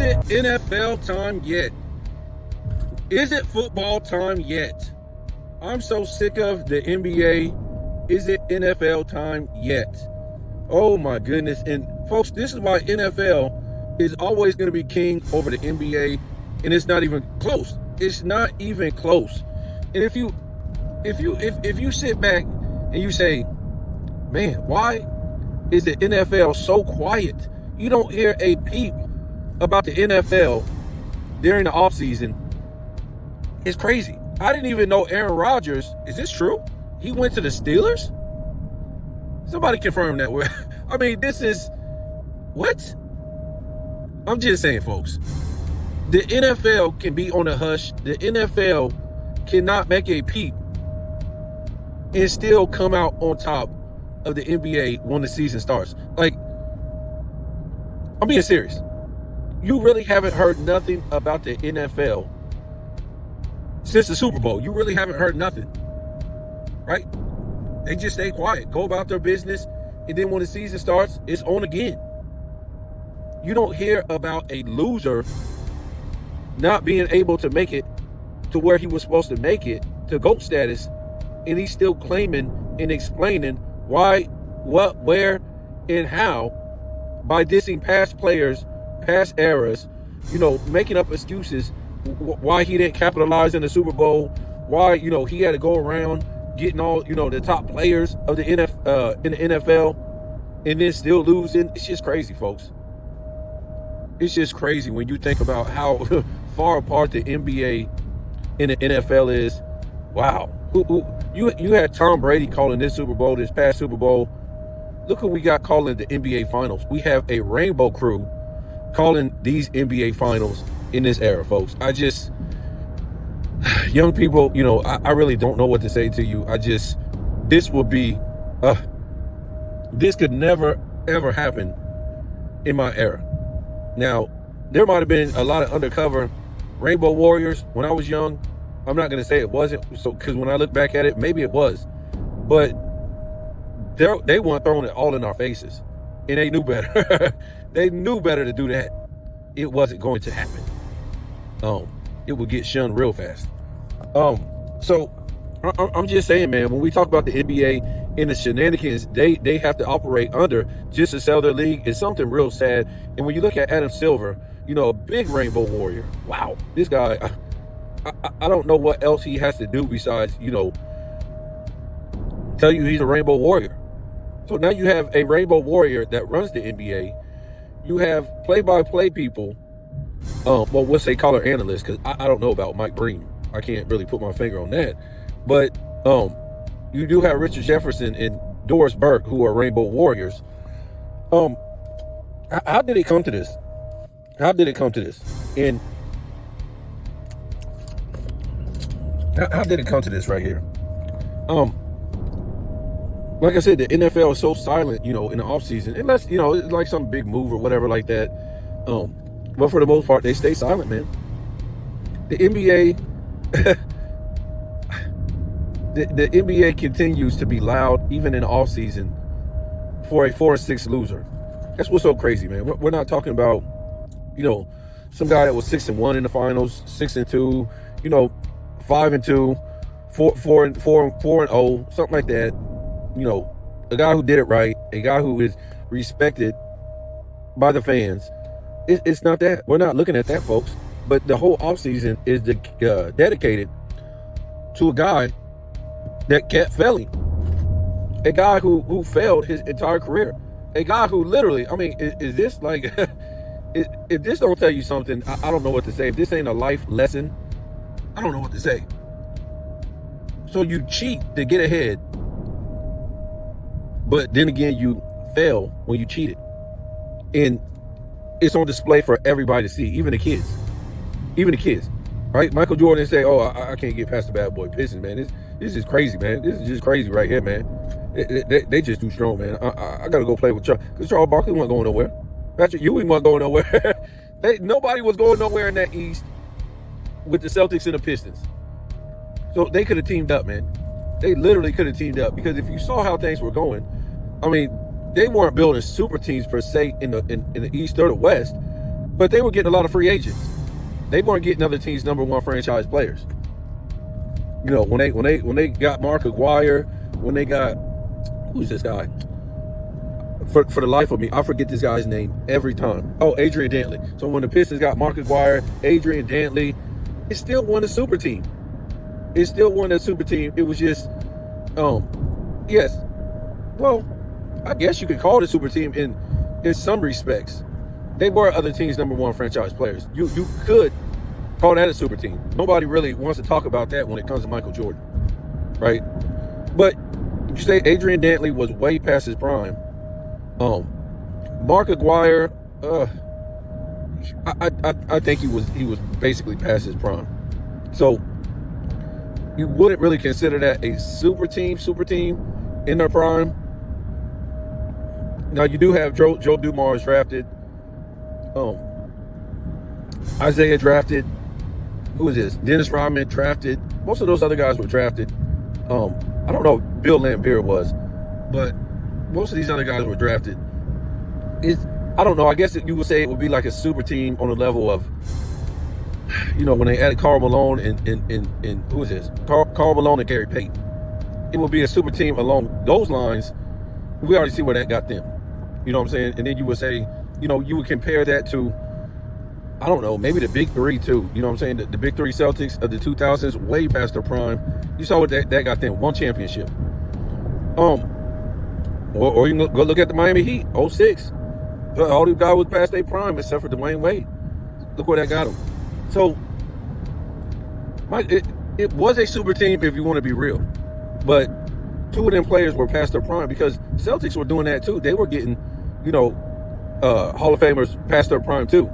it NFL time yet? Is it football time yet? I'm so sick of the NBA. Is it NFL time yet? Oh my goodness. And folks, this is why NFL is always going to be king over the NBA, and it's not even close. It's not even close. And if you sit back and you say, man, why is the NFL so quiet? You don't hear a peep about the NFL during the offseason. It's crazy. I didn't even know Aaron Rodgers. Is this true? He went to the Steelers? Somebody confirm that. I mean, this is what? I'm just saying, folks. The NFL can be on a hush. The NFL cannot make a peep and still come out on top of the NBA when the season starts. Like, I'm being serious. You really haven't heard nothing about the NFL since the Super Bowl. You really haven't heard nothing, right? They just stay quiet, go about their business, and then when the season starts, it's on again. You don't hear about a loser not being able to make it to where he was supposed to make it, to GOAT status, and he's still claiming and explaining why, what, where, and how by dissing past players, past eras, making up excuses why he didn't capitalize in the Super Bowl, why, he had to go around getting all, the top players of the in the NFL and then still losing. It's just crazy, folks. It's just crazy when you think about how far apart the NBA and the NFL is. Wow. You had Tom Brady calling this Super Bowl, this past Super Bowl. Look who we got calling the NBA Finals. We have a rainbow crew calling these NBA Finals in this era, folks. Young people, I really don't know what to say to you. This could never, ever happen in my era. Now, there might have been a lot of undercover Rainbow Warriors when I was young. I'm not going to say it wasn't, because when I look back at it, maybe it was. But they weren't throwing it all in our faces, and they knew better. They knew better to do that. It wasn't going to happen. It would get shunned real fast. So I'm just saying, man, when we talk about the NBA and the shenanigans they have to operate under just to sell their league, is something real sad. And when you look at Adam Silver, a big Rainbow Warrior. Wow, this guy, I don't know what else he has to do besides, tell you he's a Rainbow Warrior. So now you have a Rainbow Warrior that runs the NBA. You have play-by-play people. We'll say color analysts, because I don't know about Mike Breen. I can't really put my finger on that. But you do have Richard Jefferson and Doris Burke, who are Rainbow Warriors. How did it come to this? How did it come to this? And how did it come to this right here? Like I said, the NFL is so silent, in the offseason, unless, it's like some big move or whatever like that. But for the most part, they stay silent, man. The NBA, the NBA continues to be loud, even in the offseason, for a 4-6 loser. That's what's so crazy, man. We're not talking about, some guy that was 6-1 in the finals, 6-2, 5-2, 4-0, something like that. A guy who did it right, a guy who is respected by the fans. It's not that. We're not looking at that, folks. But the whole offseason is dedicated to a guy that kept failing. A guy who failed his entire career. A guy who literally, is this like, if this don't tell you something, I don't know what to say. If this ain't a life lesson, I don't know what to say. So you cheat to get ahead, but then again, you fail when you cheated. And it's on display for everybody to see, even the kids. Even the kids, right? Michael Jordan say, "Oh, I can't get past the bad boy Pistons, man. This is crazy, man. This is just crazy right here, man. They just too strong, man. I got to go play with Charles, because Charles Barkley wasn't going nowhere. Patrick Ewing wasn't going nowhere. Nobody was going nowhere in that East with the Celtics and the Pistons. So they could have teamed up, man. They literally could have teamed up, because if you saw how things were going, they weren't building super teams per se in the East or the West. But they were getting a lot of free agents. They weren't getting other teams' number one franchise players. You know, when they got Mark Aguirre, when they got, who's this guy? For the life of me, I forget this guy's name every time. Oh, Adrian Dantley. So when the Pistons got Mark Aguirre, Adrian Dantley, it still won a super team. It still won a super team. It was just, yes. Well, I guess you could call it a super team in some respects. They were other teams' number one franchise players. You could call that a super team. Nobody really wants to talk about that when it comes to Michael Jordan, right? But you say Adrian Dantley was way past his prime. Mark Aguirre, I think he was basically past his prime. So you wouldn't really consider that a super team in their prime. Now you do have Joe Dumars drafted. Isaiah drafted. Who is this? Dennis Rodman drafted. Most of those other guys were drafted. I don't know if Bill Laimbeer was, but most of these other guys were drafted. I don't know. I guess you would say it would be like a super team on the level of, you know, when they added Karl Malone and who is this? Karl Malone and Gary Payton. It would be a super team along those lines. We already see where that got them. You know what I'm saying? And then you would say, you know, you would compare that to, I don't know, maybe the big three too. You know what I'm saying? The big three Celtics of the 2000s, way past their prime. You saw what that got them, one championship. Or you can go look at the Miami Heat, 06. All these guys was past their prime except for Dwayne Wade. Look where that got them. So, it was a super team if you want to be real. But two of them players were past their prime because Celtics were doing that too. They were getting, you know, Hall of Famers past their prime too.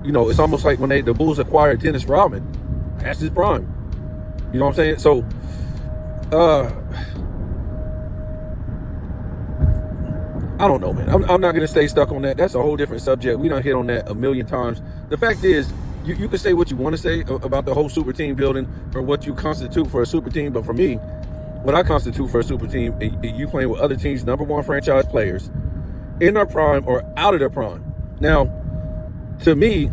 You know, it's almost like when the Bulls acquired Dennis Rodman, past his prime. You know what I'm saying? So, I don't know, man. I'm not going to stay stuck on that. That's a whole different subject. We done hit on that a million times. The fact is, you can say what you want to say about the whole super team building or what you constitute for a super team. But for me, what I constitute for a super team, you playing with other teams' number one franchise players in their prime or out of their prime. Now, to me,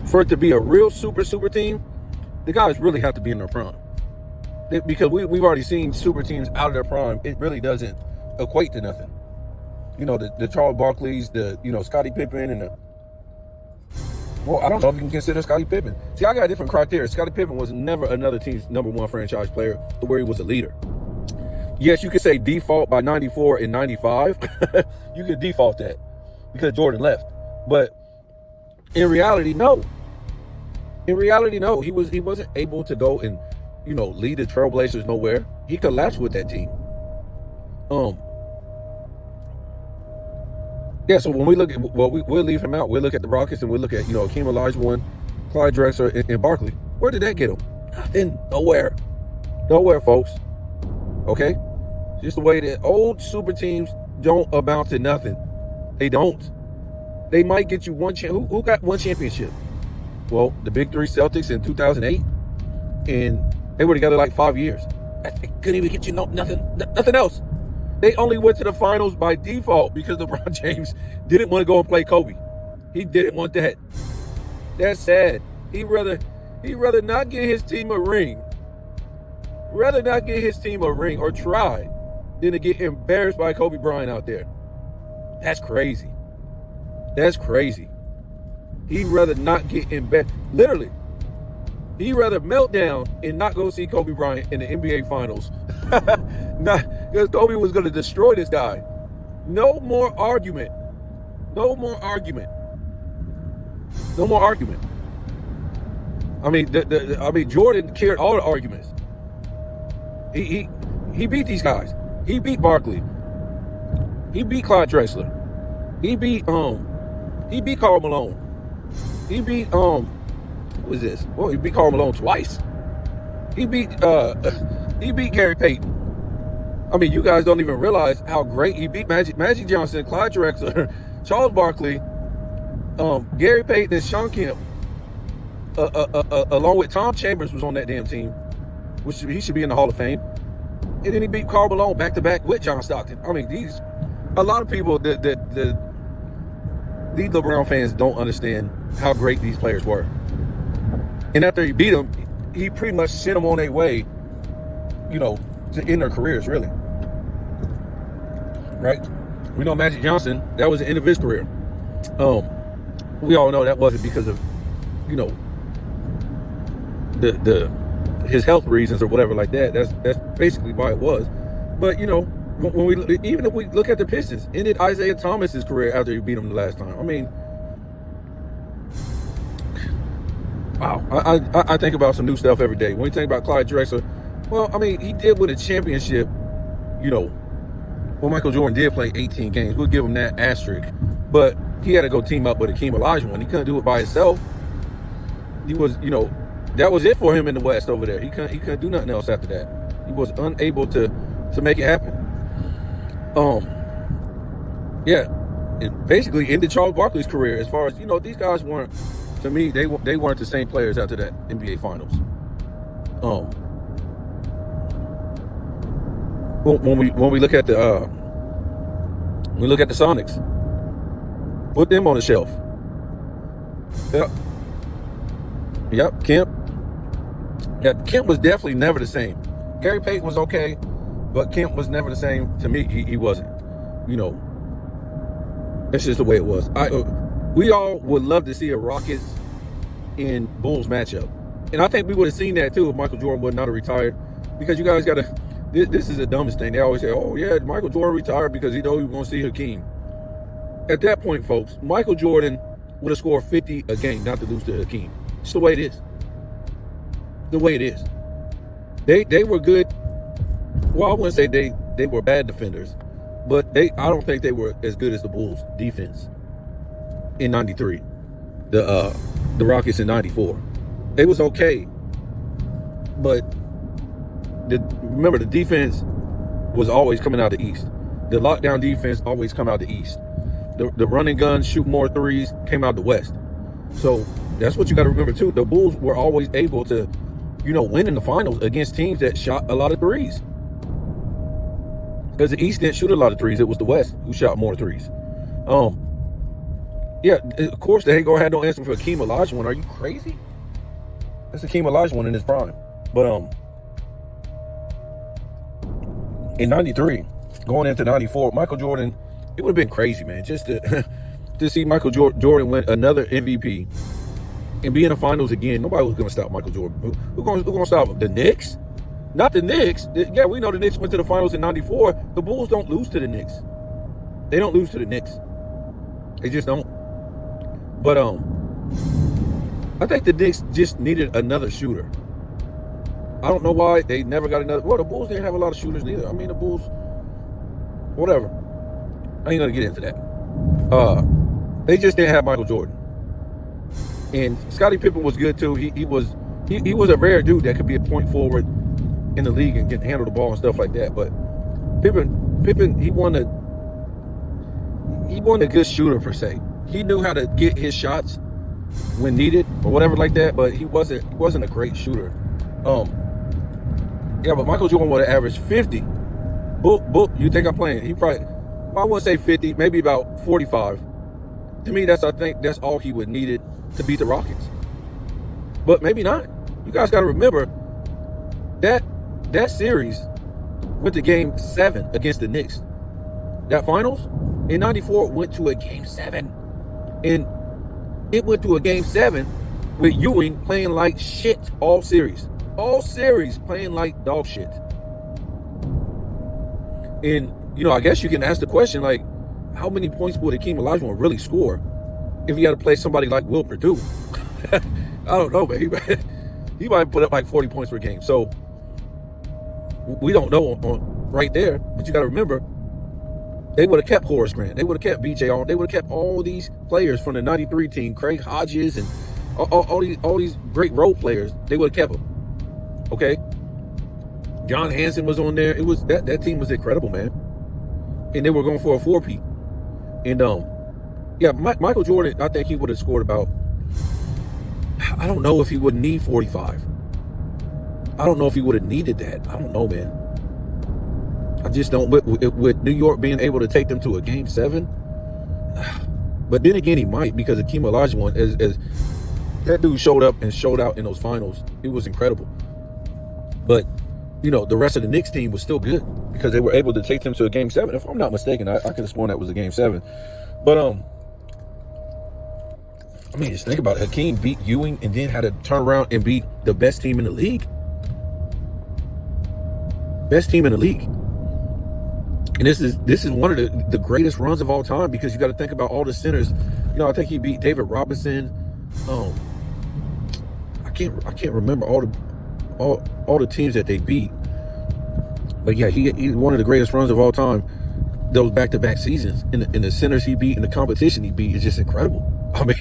for it to be a real super team, the guys really have to be in their prime. Because we've already seen super teams out of their prime. It really doesn't equate to nothing. You know, the Charles Barkleys, Scottie Pippen, and I don't know if you can consider Scottie Pippen. See, I got a different criteria. Scottie Pippen was never another team's number one franchise player to where he was a leader. Yes, you could say default by 94 and 95. You could default that because Jordan left. But in reality, no. In reality, no. He wasn't able to go and, lead the Trailblazers nowhere. He collapsed with that team. Yeah, so when we look at, we'll leave him out. We'll look at the Rockets and we'll look at, Hakeem Olajuwon, Clyde Drexler, and Barkley. Where did that get him? Nothing. Nowhere. Nowhere, folks. Okay? Just the way that old super teams don't amount to nothing. They don't. They might get you one who got one championship? Well, the big three Celtics in 2008. And they were together like 5 years. They couldn't even get you nothing else. They only went to the finals by default because LeBron James didn't want to go and play Kobe. He didn't want that. That's sad. He'd rather not get his team a ring. Rather not get his team a ring or try than to get embarrassed by Kobe Bryant out there. That's crazy. That's crazy. He'd rather not get embarrassed. Literally. He'd rather melt down and not go see Kobe Bryant in the NBA Finals. Because Kobe was going to destroy this guy. No more argument. No more argument. No more argument. I mean, Jordan carried all the arguments. He beat these guys. He beat Barkley. He beat Clyde Drexler. He beat Karl Malone. He beat who is this? Well, he beat Karl Malone twice. He beat Gary Payton. I mean, you guys don't even realize how great he beat Magic Johnson, Clyde Drexler, Charles Barkley, Gary Payton, and Sean Kemp, along with Tom Chambers was on that damn team, which he should be in the Hall of Fame. And then he beat Karl Malone back to back with John Stockton. I mean, a lot of people, the these LeBron fans don't understand how great these players were. And after he beat them, he pretty much sent them on their way, to end their careers, really. Right? We know Magic Johnson, that was the end of his career. We all know that wasn't because of, his health reasons or whatever like that. That's basically why it was. But even if we look at the Pistons, ended Isaiah Thomas's career after he beat him the last time. I mean, wow. I think about some new stuff every day. When you think about Clyde Drexler, well, I mean, he did win a championship. Well, Michael Jordan did play 18 games. We'll give him that asterisk. But he had to go team up with Hakeem Olajuwon. He couldn't do it by himself. He was, that was it for him in the West over there. He couldn't do nothing else after that. He was unable to make it happen. It basically ended Charles Barkley's career as far as, these guys weren't, to me, they weren't the same players after that NBA Finals. When we look at the Sonics, put them on the shelf. Yep, Kemp. Yeah, Kemp was definitely never the same. Gary Payton was okay, but Kemp was never the same. To me, he wasn't. That's just the way it was. We all would love to see a Rockets and Bulls matchup, and I think we would have seen that too if Michael Jordan would not have retired. Because you guys got to. This is the dumbest thing. They always say, "Oh yeah, Michael Jordan retired because he knew he was going to see Hakeem." At that point, folks, Michael Jordan would have scored 50 a game not to lose to Hakeem. It's the way it is. The way it is. They were good. Well, I wouldn't say they were bad defenders, but I don't think they were as good as the Bulls defense in '93. The Rockets in '94. They was okay, but remember the defense was always coming out the East. The lockdown defense always come out the East. The running guns, shoot more threes, came out the West. So that's what you got to remember too. The Bulls were always able to, win in the finals against teams that shot a lot of threes. Because the East didn't shoot a lot of threes. It was the West who shot more threes. Yeah, of course they ain't gonna have no answer for Hakeem Olajuwon. Are you crazy? That's Hakeem Olajuwon in his prime. But in '93, going into '94, Michael Jordan, it would have been crazy, man, just to see Michael Jordan win another MVP and be in the finals again. Nobody was going to stop Michael Jordan. Who's going to stop him? The Knicks? Not the Knicks. Yeah, we know the Knicks went to the finals in '94. The Bulls don't lose to the Knicks. They don't lose to the Knicks. They just don't. But I think the Knicks just needed another shooter. I don't know why they never got another. Well, the Bulls didn't have a lot of shooters neither. I mean, the Bulls, whatever. I ain't gonna get into that. They just didn't have Michael Jordan. And Scottie Pippen was good too. He was a rare dude that could be a point forward in the league and handle the ball and stuff like that. But Pippen, he wasn't a good shooter per se. He knew how to get his shots when needed or whatever like that, but he wasn't a great shooter. Yeah, but Michael Jordan would have averaged 50. Book, you think I'm playing? He probably, well, I wouldn't say 50, maybe about 45. To me, I think that's all he would needed to beat the Rockets. But maybe not. You guys got to remember that series went to Game 7 against the Knicks. That finals in '94 went to a Game 7, and it went to a Game 7 with Ewing playing like shit all series. All series playing like dog shit. And, I guess you can ask the question, like, how many points would Hakeem Olajuwon really score if he had to play somebody like Will Perdue? I don't know, man. He might put up like 40 points per game. So, we don't know right there. But you got to remember, they would have kept Horace Grant. They would have kept BJ Arnold. They would have kept all these players from the '93 team, Craig Hodges and all these great role players. They would have kept them. Okay, John Hanson was on there. It was that team was incredible, man. And they were going for a 4-peat. And yeah, Michael Jordan, I think he would have scored about. I don't know if he would need 45. I don't know if he would have needed that. I don't know, man. I just don't. With New York being able to take them to a Game 7, But then again, he might, because Hakeem Olajuwon, as that dude showed up and showed out in those finals. It was incredible. But, you know, the rest of the Knicks team was still good because they were able to take them to a game 7. If I'm not mistaken, I could have sworn that was a game 7. But, I mean, just think about it. Hakeem beat Ewing and then had to turn around and beat the best team in the league. Best team in the league. And this is one of the greatest runs of all time, because you got to think about all the centers. You know, I think he beat David Robinson. I can't remember all the teams that they beat. But yeah, he's one of the greatest runs of all time. Those back-to-back seasons, and the centers he beat and the competition he beat is just incredible. I mean,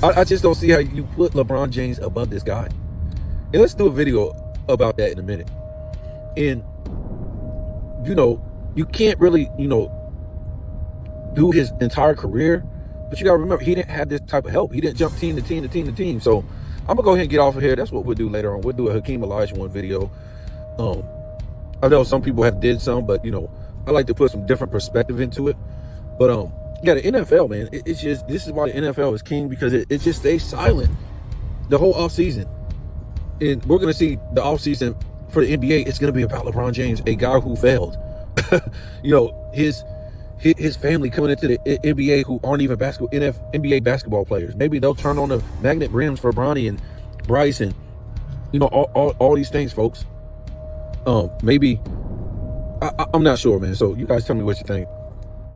I just don't see how you put LeBron James above this guy. And let's do a video about that in a minute. And, you know, you can't really, you know, do his entire career, but you got to remember, he didn't have this type of help. He didn't jump team to team to team to team. So I'm going to go ahead and get off of here. That's what we'll do later on. We'll do a Hakeem Olajuwon video. I know some people have did some, but, you know, I like to put some different perspective into it. But, yeah, the NFL, man, it's just, this is why the NFL is king, because it just stays silent the whole offseason. And we're going to see the offseason for the NBA, it's going to be about LeBron James, a guy who failed. You know, his family coming into the NBA who aren't even NBA basketball players. Maybe they'll turn on the magnet rims for Bronny and Bryce and, you know, all these things, folks. Maybe, I'm not sure, man. So you guys tell me what you think.